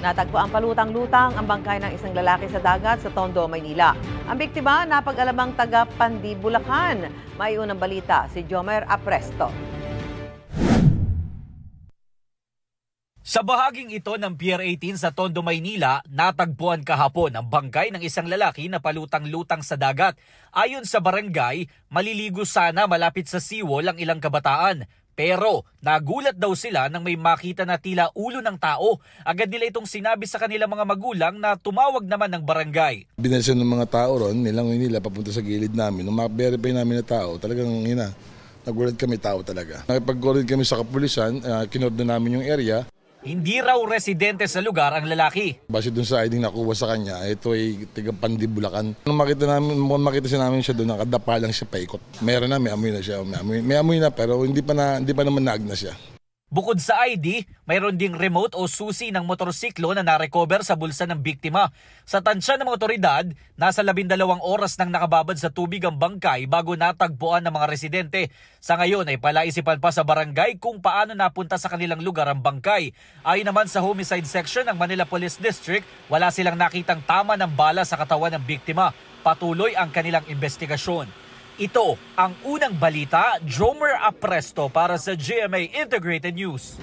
Natagpuan palutang-lutang ang bangkay ng isang lalaki sa dagat sa Tondo, Maynila. Ang biktima, napag-alamang taga Pandi, Bulacan. May unang balita si Jomer Apresto. Sa bahaging ito ng Pier 18 sa Tondo, Maynila, natagpuan kahapon ang bangkay ng isang lalaki na palutang-lutang sa dagat. Ayon sa barangay, maliligo sana malapit sa seawall ang ilang kabataan. Pero nagulat daw sila nang may makita na tila ulo ng tao. Agad nila itong sinabi sa kanilang mga magulang na tumawag naman ng barangay. Binalisan ng mga tao ron, nilangoy nila papunta sa gilid namin. Nung ma-verify namin na tao, talagang nagulat kami tao talaga. Nakipag-coordinate kami sa kapulisan, kinordon namin yung area. Hindi raw residente sa lugar ang lalaki. Base dun sa ID nakuha sa kanya, ito ay taga Pandi, Bulacan. Nung makita siya doon, nakadapa lang siya paikot. Meron na, may amoy na siya. May amoy na pero hindi pa naman naag na siya. Bukod sa ID, mayroon ding remote o susi ng motorsiklo na narecover sa bulsa ng biktima. Sa tansya ng mga otoridad, nasa 12 oras nang nakababad sa tubig ang bangkay bago natagpuan ng mga residente. Sa ngayon ay palaisipan pa sa barangay kung paano napunta sa kanilang lugar ang bangkay. Ayon naman sa homicide section ng Manila Police District, wala silang nakitang tama ng bala sa katawan ng biktima. Patuloy ang kanilang investigasyon. Ito ang unang balita, Jomer Apresto para sa GMA Integrated News.